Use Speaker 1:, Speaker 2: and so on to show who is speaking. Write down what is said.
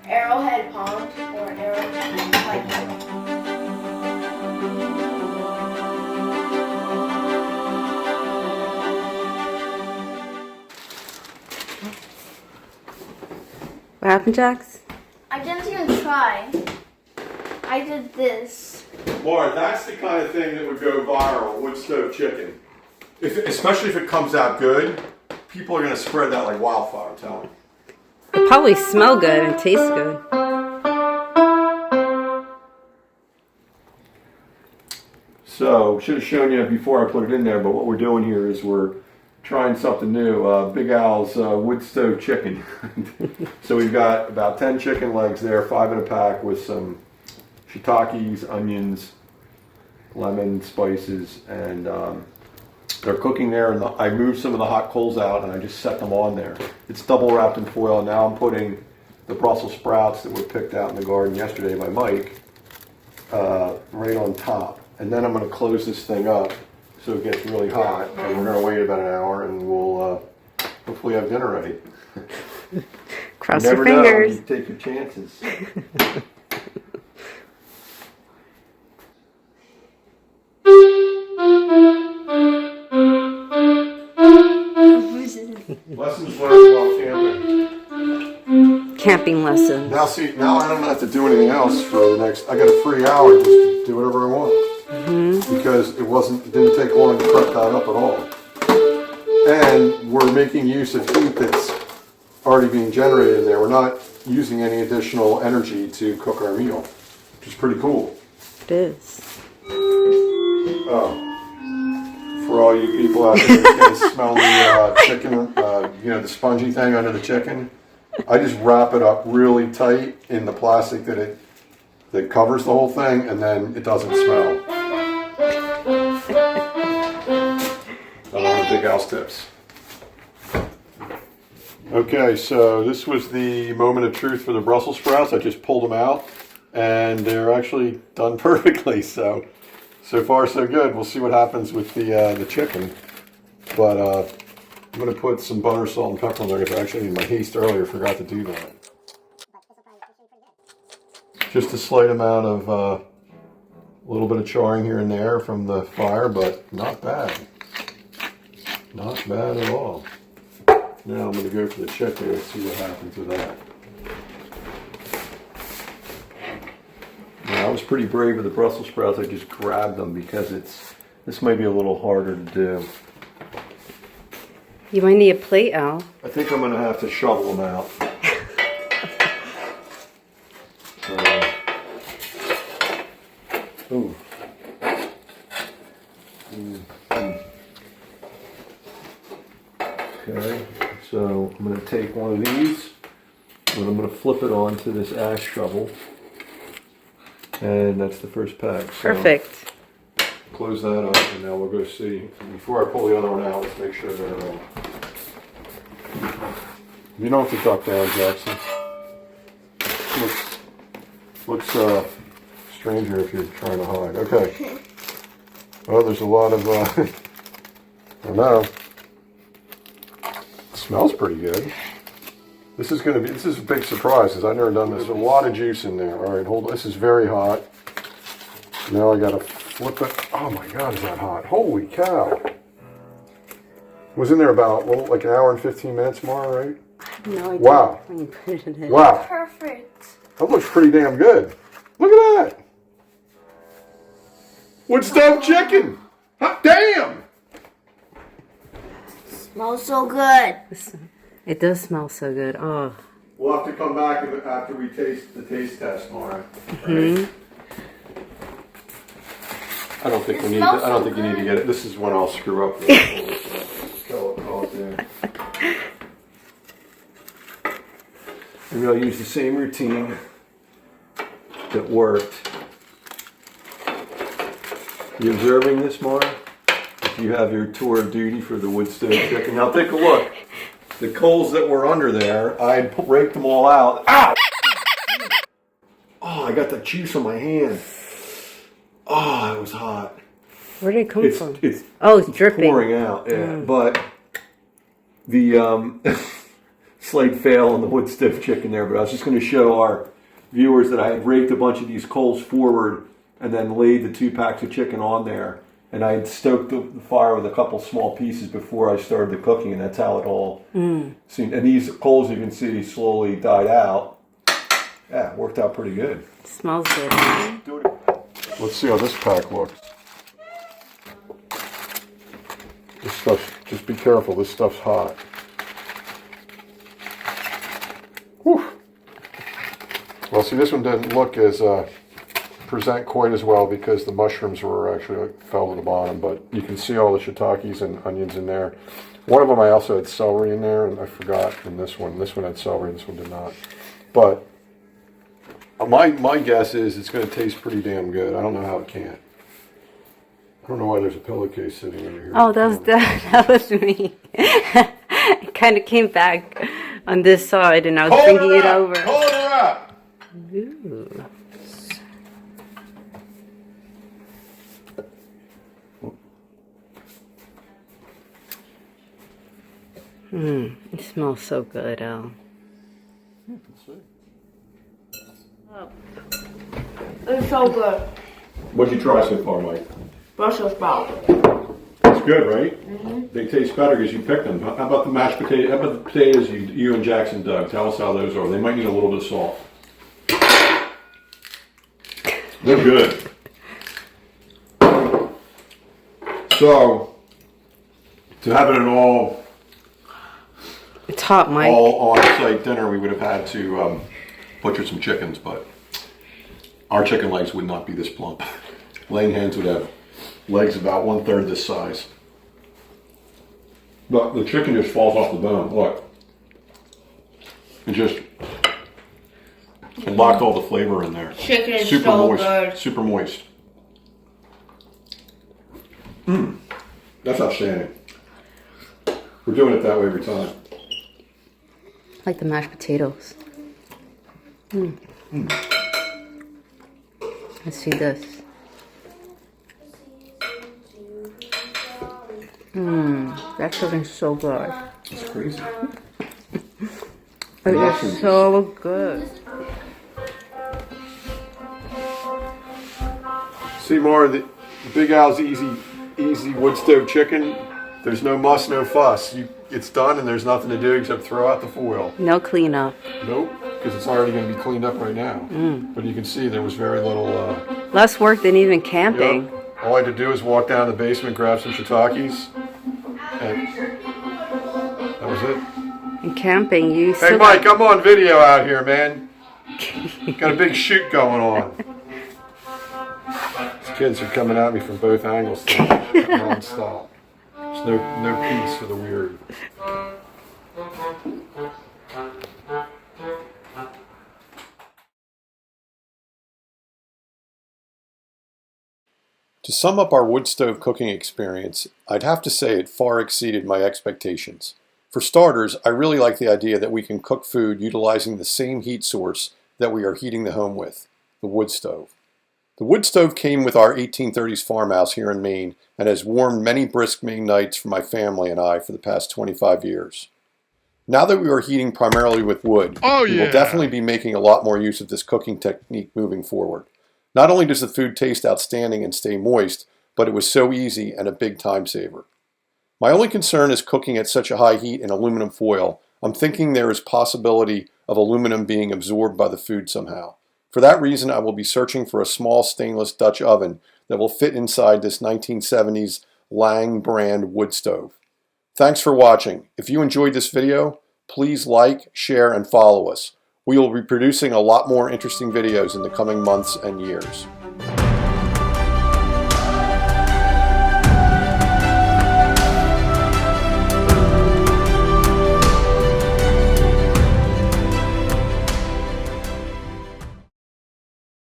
Speaker 1: Arrowhead Pond or Arrowhead Lake.
Speaker 2: What happened, Jax?
Speaker 1: I didn't even try. I did this.
Speaker 3: Laura, that's the kind of thing that would go viral, wood stove chicken. Especially if it comes out good, people are going to spread that like wildfire, I'm telling you.
Speaker 2: It probably smell good and taste good.
Speaker 3: So, should have shown you before I put it in there, but what we're doing here is we're trying something new. Big Al's wood stove chicken. So we've got about 10 chicken legs there, 5 in a pack with some shiitakes, onions, lemon, spices, and they're cooking there. And I moved some of the hot coals out and I just set them on there. It's double wrapped in foil. Now I'm putting the Brussels sprouts that were picked out in the garden yesterday by Mike right on top. And then I'm going to close this thing up so it gets really hot. And we're going to wait about an hour and we'll hopefully have dinner ready.
Speaker 2: Cross
Speaker 3: you
Speaker 2: your
Speaker 3: never
Speaker 2: fingers.
Speaker 3: know, you take your chances. Lessons learned while camping.
Speaker 2: Camping lessons.
Speaker 3: Now see, now I don't have to do anything else for the next. I got a free hour just to do whatever I want. Because it didn't take long to prep that up at all. And we're making use of heat that's already being generated in there. We're not using any additional energy to cook our meal, which is pretty cool.
Speaker 2: It is.
Speaker 3: Oh, for all you people out there that can smell the chicken, the spongy thing under the chicken, I just wrap it up really tight in the plastic that covers the whole thing, and then it doesn't smell. Big Al's tips. Okay, so this was the moment of truth for the Brussels sprouts. I just pulled them out, and they're actually done perfectly. So far so good. We'll see what happens with the chicken. But I'm going to put some butter, salt, and pepper on there because I actually, in my haste earlier, forgot to do that. Just a slight amount of a little bit of charring here and there from the fire, but not bad. Not bad at all. Now I'm going to go for the chicken and see what happens with that. Now, I was pretty brave with the Brussels sprouts. I just grabbed them because this might be a little harder to do.
Speaker 2: You might need a plate, Al.
Speaker 3: I think I'm going to have to shovel them out. Ooh. Okay, so I'm going to take one of these and I'm going to flip it onto this ash shovel, and that's the first pack. So
Speaker 2: Perfect.
Speaker 3: close that up, and now we'll go see. Before I pull the other one out, let's make sure they're you don't have to duck down, Jackson. Looks stranger if you're trying to hide. Okay. Oh, there's a lot of I don't know. Smells pretty good. This is a big surprise because I've never done this. There's a lot of juice in there. All right, hold on. This is very hot. Now I gotta flip it. Oh my God, is that hot? Holy cow. Was in there about, like an hour and 15 minutes more, right?
Speaker 2: No, I didn't.
Speaker 3: Wow.
Speaker 2: When you put it in.
Speaker 3: Wow.
Speaker 1: Perfect.
Speaker 3: That looks pretty damn good. Look at that. Wood stove chicken. Hot damn.
Speaker 1: Smells so good.
Speaker 2: It does smell so good. Oh.
Speaker 3: We'll have to come back after we taste the taste test, Mara. Right? I don't think you need to get it. This is when I'll screw up. Call it there. Maybe I'll use the same routine that worked. You observing this, Mara? If you have your tour of duty for the wood stove chicken. Now take a look. The coals that were under there, I raked them all out. Ow! Oh, I got the juice on my hand. Oh, it was hot.
Speaker 2: Where did it come from?
Speaker 3: It's
Speaker 2: dripping.
Speaker 3: pouring out, yeah. But the slight fail on the wood stove chicken there, but I was just going to show our viewers that I had raked a bunch of these coals forward and then laid the 2 packs of chicken on there. And I had stoked the fire with a couple small pieces before I started the cooking, and that's how it all seemed. And these coals, you can see, slowly died out. Yeah, it worked out pretty good.
Speaker 2: It smells good. Huh?
Speaker 3: Let's see how this pack looks. This stuff, just be careful, this stuff's hot. Whew. Well, see, this one doesn't look as present quite as well because the mushrooms were actually fell to the bottom, but you can see all the shiitakes and onions in there. One of them I also had celery in there, and I forgot in this one. This one had celery, this one did not. But my guess is it's going to taste pretty damn good. I don't know how it can't. I don't know why there's a pillowcase sitting over here.
Speaker 2: Oh, that was me. It kind of came back on this side, and I was thinking it over.
Speaker 3: Hold her up!
Speaker 2: Ooh. It smells so good, Al.
Speaker 1: It's so good.
Speaker 3: What'd you try so far, Mike?
Speaker 1: Brussels sprouts.
Speaker 3: It's good, right? They taste better because you picked them. How about the mashed potatoes? How about the potatoes you and Jackson dug? Tell us how those are. They might need a little bit of salt. They're good. So, to have it an
Speaker 2: it's hot, Mike.
Speaker 3: all on-site dinner, we would have had to butcher some chickens, but our chicken legs would not be this plump. Laying hens would have legs about 1/3 this size. But the chicken just falls off the bone. Look. It locked all the flavor in there.
Speaker 1: Chicken is
Speaker 3: super
Speaker 1: so
Speaker 3: moist.
Speaker 1: good.
Speaker 3: Super moist. That's outstanding. We're doing it that way every time.
Speaker 2: Like the mashed potatoes. Let's see this. That's looking so good.
Speaker 3: It's crazy.
Speaker 2: It is so good.
Speaker 3: See more of the Big Al's easy wood stove chicken. There's no muss, no fuss. It's done and there's nothing to do except throw out the foil.
Speaker 2: No cleanup.
Speaker 3: Nope, because it's already going to be cleaned up right now. But you can see there was very little...
Speaker 2: Less work than even camping.
Speaker 3: Yep. All I had to do is walk down the basement, grab some shiitakes, and that was it.
Speaker 2: And camping, you
Speaker 3: Hey
Speaker 2: still
Speaker 3: Mike, I'm on video out here, man. Got a big shoot going on. These kids are coming at me from both angles non-stop. There's no peace for the weird. To sum up our wood stove cooking experience, I'd have to say it far exceeded my expectations. For starters, I really like the idea that we can cook food utilizing the same heat source that we are heating the home with, the wood stove. The wood stove came with our 1830s farmhouse here in Maine and has warmed many brisk Maine nights for my family and I for the past 25 years. Now that we are heating primarily with wood, we will definitely be making a lot more use of this cooking technique moving forward. Not only does the food taste outstanding and stay moist, but it was so easy and a big time saver. My only concern is cooking at such a high heat in aluminum foil. I'm thinking there is possibility of aluminum being absorbed by the food somehow. For that reason, I will be searching for a small stainless Dutch oven that will fit inside this 1970s Lang brand wood stove. Thanks for watching. If you enjoyed this video, please like, share, and follow us. We will be producing a lot more interesting videos in the coming months and years.